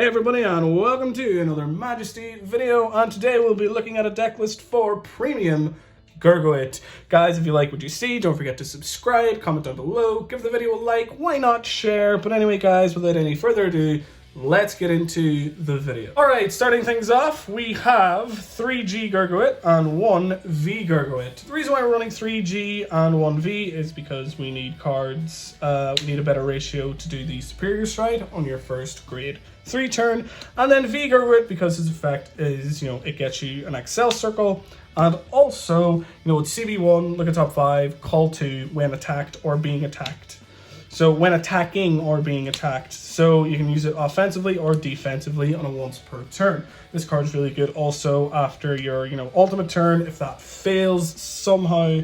Hey everybody, and welcome to another Majesty video, and today we'll be looking at a deck list for Premium GURGUIT. Guys, if you like what you see, don't forget to subscribe, comment down below, give the video a like, why not share? But anyway guys, without any further ado, let's get into the video. Alright, starting things off, we have 3G GURGUIT and 1V GURGUIT. The reason why we're running 3G and 1V is because we need cards, we need a better ratio to do the Superior Stride on your first grade 3 turn, and then V GURGUIT because its effect is, it gets you an Excel circle, and also, it's CB1, look at top 5, call 2 when attacked or being attacked. So when attacking or being attacked, so you can use it offensively or defensively on a once per turn. This card is really good also after your, ultimate turn. If that fails somehow,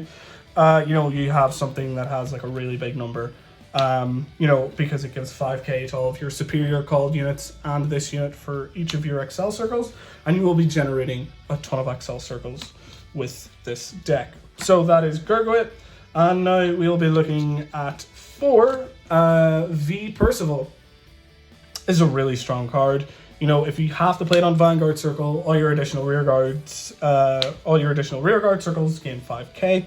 you have something that has like a really big number. Because it gives 5k to all of your superior called units and this unit for each of your Excel circles, and you will be generating a ton of Excel circles with this deck. So that is GURGUIT, and now we'll be looking at 4 V Percival. Is a really strong card. If you have to play it on Vanguard circle, all your additional rear guard circles gain 5k.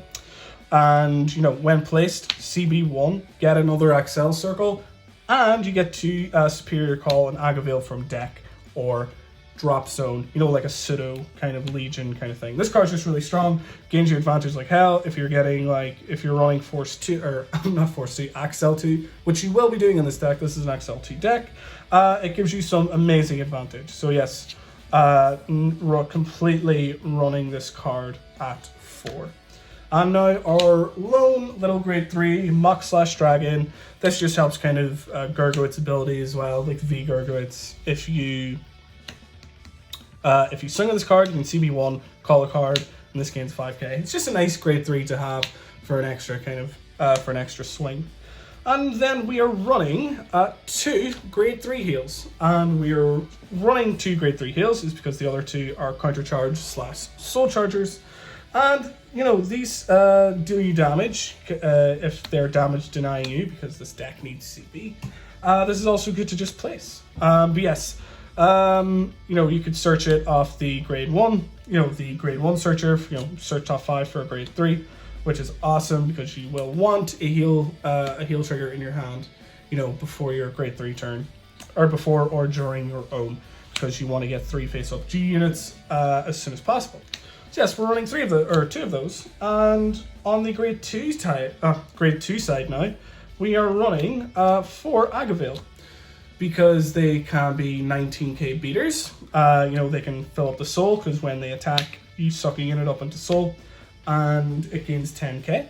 And, when placed, CB1, get another Excel circle, and you get to Superior Call and Agavale from deck or drop zone, like a pseudo kind of Legion kind of thing. This card's just really strong, gains you advantage like hell if you're getting, if you're running Force 2, or not Force 2, Excel 2, which you will be doing in this deck. This is an Excel 2 deck. It gives you some amazing advantage. So yes, completely running this card at 4. And now our lone little grade 3 Mock/Dragon. This just helps kind of GURGUIT's ability as well, like V GURGUIT's. If you swing on this card, you can CB1, call a card, and this gains 5k. It's just a nice grade 3 to have for an extra for an extra swing. And then we are running 2 grade 3 heals. And we are running 2 grade 3 heals is because the other 2 are countercharge/soul chargers. And, these do you damage if they're damage denying you, because this deck needs CB. This is also good to just place. But yes, you could search it off the grade 1, the grade 1 searcher, search top 5 for a grade 3, which is awesome because you will want a heal trigger in your hand, before your grade 3 turn, or before or during your own, because you want to get 3 face-up G units as soon as possible. So yes, we're running 2 of those, and on the grade 2 side now, we are running 4 Agavale, because they can be 19k beaters. They can fill up the soul, because when they attack, you suck a unit up into soul, and it gains 10k.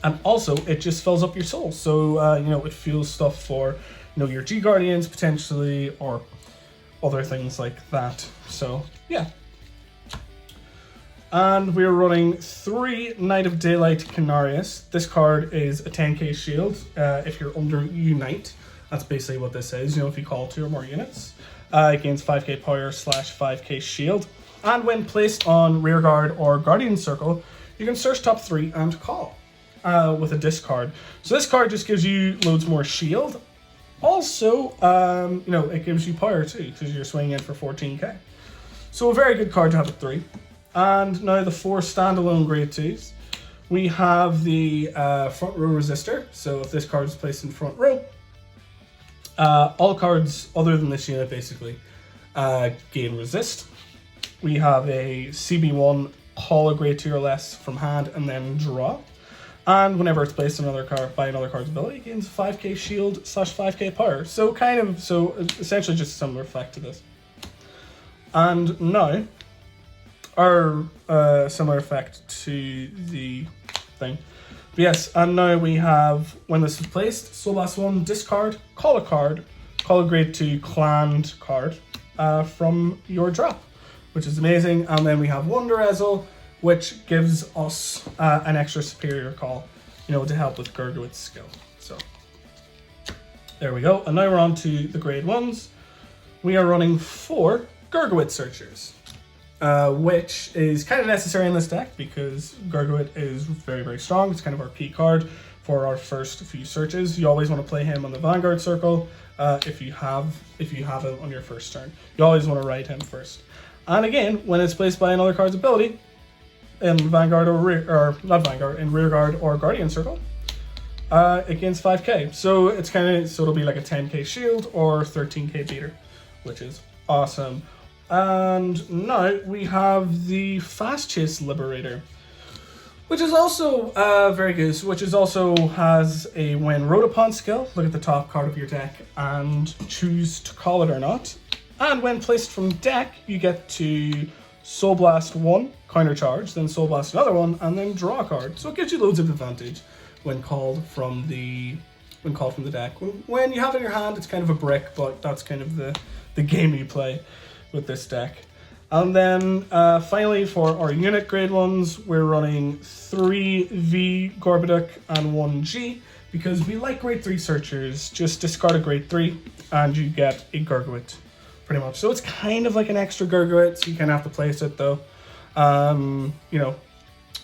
And also, it just fills up your soul, so it fuels stuff for your G Guardians potentially, or other things like that. So yeah. And we're running 3 Night of Daylight Canarius. This card is a 10k shield if you're under Unite. That's basically what this is, if you call 2 or more units. It gains 5k power /5k shield. And when placed on Rearguard or Guardian Circle, you can search top 3 and call with a discard. So this card just gives you loads more shield. Also, it gives you power too, because you're swinging in for 14k. So a very good card to have at 3. And now the 4 standalone grade 2s. We have the front row resistor. So if this card is placed in front row, all cards other than this unit basically gain resist. We have a CB1, call a grade 2 or less from hand and then draw. And whenever it's placed on by another card's ability, it gains 5k shield /5k power. So essentially just a similar effect to this. And now, or similar effect to the thing. But yes, and now we have, when this is placed, Soul Blast 1, discard, call a card, call a grade 2 clanned card from your drop, which is amazing. And then we have Wonderezel, which gives us an extra superior call, to help with GURGUIT's skill. So there we go. And now we're on to the grade 1s. We are running 4 GURGUIT searchers. Which is kind of necessary in this deck because GURGUIT is very, very strong. It's kind of our key card for our first few searches. You always want to play him on the Vanguard circle if you have him on your first turn. You always want to ride him first. And again, when it's placed by another card's ability, in Vanguard or not Vanguard, in Rearguard or Guardian circle, it gains 5k. So it'll be like a 10k shield or 13k beater, which is awesome. And now we have the Fast Chase Liberator, which is also very good. Which is also has a when rode upon skill. Look at the top card of your deck and choose to call it or not. And when placed from deck, you get to Soul Blast 1, counter charge, then Soul Blast another one, and then draw a card. So it gives you loads of advantage when called from the deck. When you have it in your hand, it's kind of a brick, but that's kind of the game you play with this deck. And then finally for our unit grade ones, we're running 3 V Gorbiduc and 1 G, because we like grade 3 searchers. Just discard a grade 3 and you get a Gurguit, pretty much. So it's kind of like an extra Gurguit, so you kind of have to place it though. You know,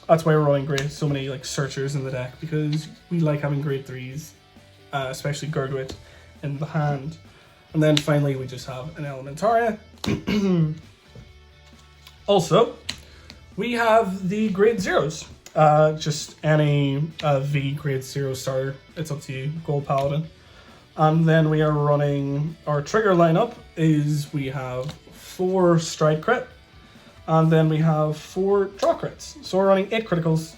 that's why we're running so many like searchers in the deck, because we like having grade 3s, especially Gurguit, in the hand. And then finally we just have an Elementaria. Also, we have the grade 0s. Just any V grade 0 starter. It's up to you, Gold Paladin. And then we are running, our trigger lineup is we have 4 stride crit, and then we have 4 draw crits. So we're running 8 criticals,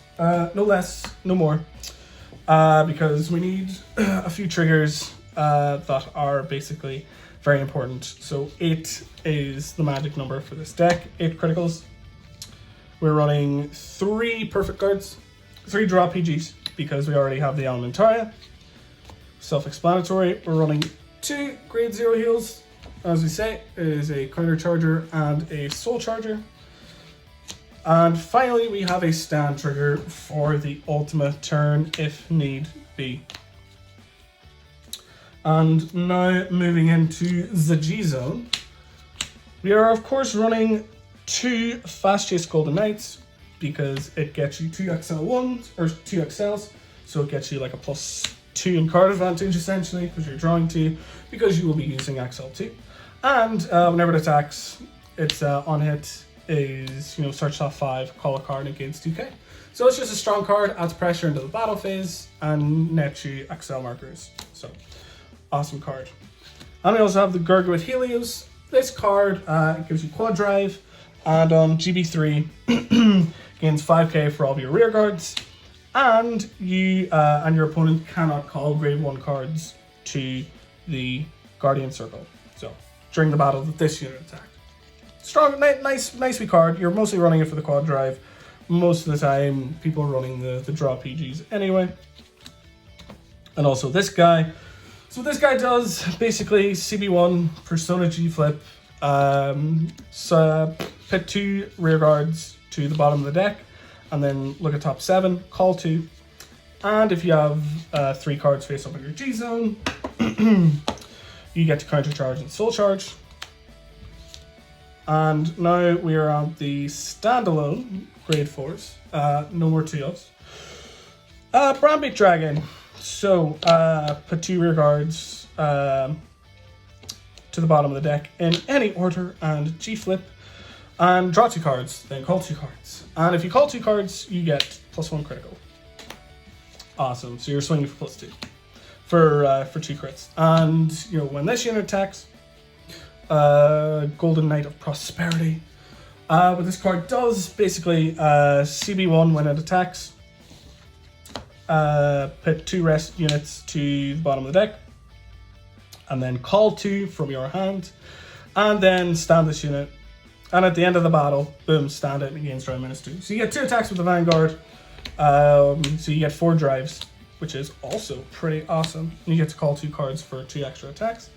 no less, no more, because we need a few triggers that are basically very important. So 8 is the magic number for this deck, 8 criticals. We're running 3 perfect cards, 3 draw PGs, because we already have the Elementaria. Self-explanatory. We're running 2 grade 0 heals, as we say, is a counter charger and a soul charger. And finally we have a stand trigger for the ultimate turn if need be. And now moving into the G zone, we are of course running 2 Fast Chase Golden Knights, because it gets you 2 XL1s or 2 XLs, so it gets you like a +2 in card advantage essentially, because you're drawing 2, because you will be using XL2. And whenever it attacks, its on hit is, you know, search top 5, call a card, and it gains 2k. So it's just a strong card, adds pressure into the battle phase, and nets you XL markers. So awesome card. And we also have the Gurguit Helios. This card gives you quad drive, and on GB3 gains 5k for all of your rear guards. And you and your opponent cannot call grade 1 cards to the Guardian circle. So during the battle that this unit attacked. Strong, nice wee card. You're mostly running it for the quad drive. Most of the time, people are running the draw PGs anyway. And also this guy. So what this guy does, basically CB1, Persona G flip, so put 2 rear guards to the bottom of the deck, and then look at top 7, call 2, and if you have 3 cards face up in your G zone, you get to counter charge and soul charge. And now we are on the standalone grade 4s, no more 2-ups. Brandbeat Dragon, so put 2 rear guards to the bottom of the deck in any order and G flip. And draw 2 cards, then call 2 cards. And if you call 2 cards, you get +1 critical. Awesome. So you're swinging for +2 for 2 crits. And you know, when this unit attacks, Golden Knight of Prosperity. What this card does, basically, CB1 when it attacks, put 2 rest units to the bottom of the deck, and then call 2 from your hand, and then stand this unit. And at the end of the battle, boom, stand it and gains drive -2. So you get 2 attacks with the Vanguard. So you get 4 drives, which is also pretty awesome. You get to call 2 cards for 2 extra attacks.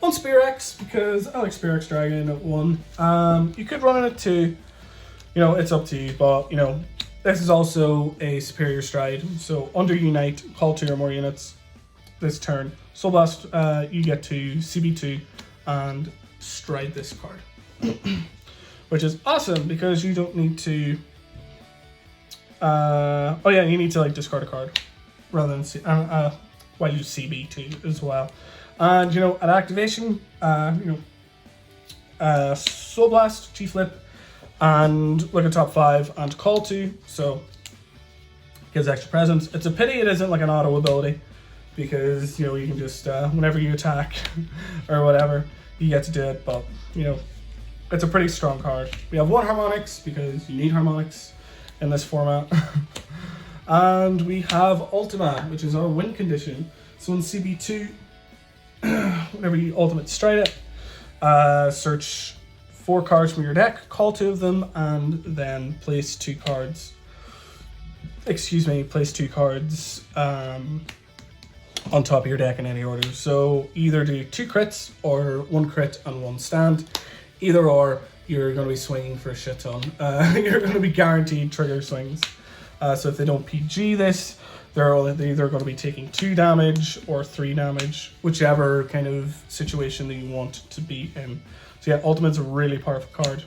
On Spear X, because I like Spear X Dragon at 1. You could run it at 2. You know, it's up to you, but you know, this is also a superior stride. So under Unite, call 2 or more units this turn. Soul Blast, you get to CB2 and stride this card. Which is awesome because you don't need to, oh yeah, you need to like discard a card rather than why use CB2 as well. And at activation, Soul Blast, G Flip, and look at top 5 and call to. So gives extra presence. It's a pity it isn't like an auto ability, because you can just whenever you attack or whatever, you get to do it. But it's a pretty strong card. We have 1 harmonics because you need harmonics in this format. And we have Ultima, which is our win condition. So in CB2, whenever you ultimate stride it, search 4 cards from your deck, call 2 of them, and then place 2 cards. Place 2 cards on top of your deck in any order. So either do 2 crits or 1 crit and 1 stand. Either or, you're going to be swinging for a shit ton. You're going to be guaranteed trigger swings. So if they don't PG this, they're either going to be taking 2 damage or 3 damage, whichever kind of situation that you want to be in. So yeah, Ultimate's a really powerful card.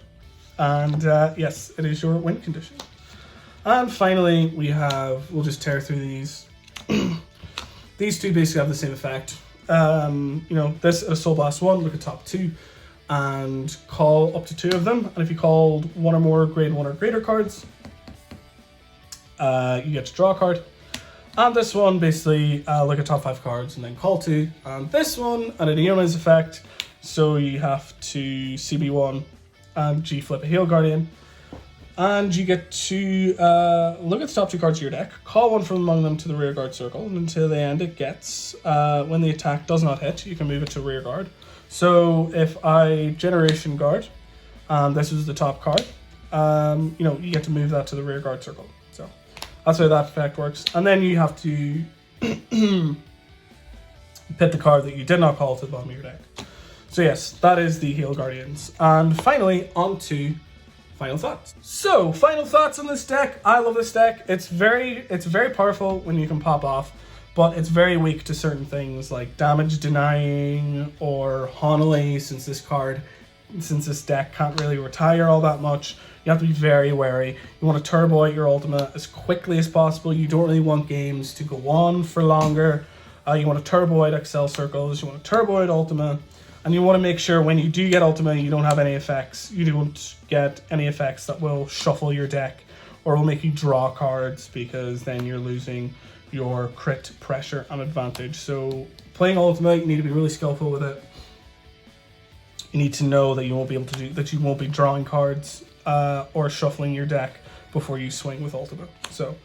And yes, it is your win condition. And finally, we'll just tear through these. These 2 basically have the same effect. This is a Soul Blast 1, look at top 2, and call up to 2 of them. And if you called 1 or more grade 1 or greater cards, you get to draw a card. And this one, basically, look at top 5 cards and then call 2. And this one, an Aeona's effect, so you have to CB1 and G Flip a Heal Guardian. And you get to look at the top 2 cards of your deck, call 1 from among them to the rear guard circle, and until the end it gets, when the attack does not hit, you can move it to rear guard. So if I Generation Guard, and this is the top card, you get to move that to the rear guard circle. So that's how that effect works. And then you have to pit the card that you did not call to the bottom of your deck. So yes, that is the Heal Guardians. And finally, on to final thoughts. So, final thoughts on this deck. I love this deck. It's very powerful when you can pop off, but it's very weak to certain things like damage denying or Honolly, since this deck can't really retire all that much. You have to be very wary. You want to turbo out your Ultima as quickly as possible. You don't really want games to go on for longer. You want to turbo out Excel circles. You want to turbo out Ultima. And you want to make sure when you do get Ultima, you don't have any effects. You don't get any effects that will shuffle your deck or will make you draw cards, because then you're losing your crit pressure and advantage. So playing Ultima, you need to be really skillful with it. You need to know that you won't be able to you won't be drawing cards or shuffling your deck before you swing with Ultima. So,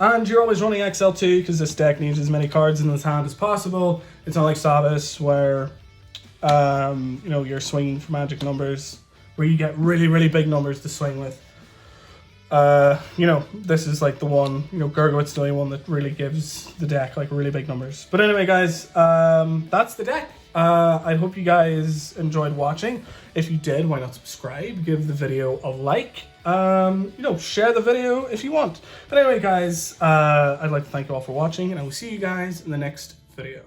and you're always running XL2 because this deck needs as many cards in its hand as possible. It's not like Sabas where you're swinging for magic numbers, where you get really big numbers to swing with. This is like the one, GURGUIT's the only one that really gives the deck like really big numbers. But anyway, guys, that's the deck. I hope you guys enjoyed watching. If you did, why not subscribe, give the video a like, share the video if you want. But anyway, guys, I'd like to thank you all for watching, and I will see you guys in the next video.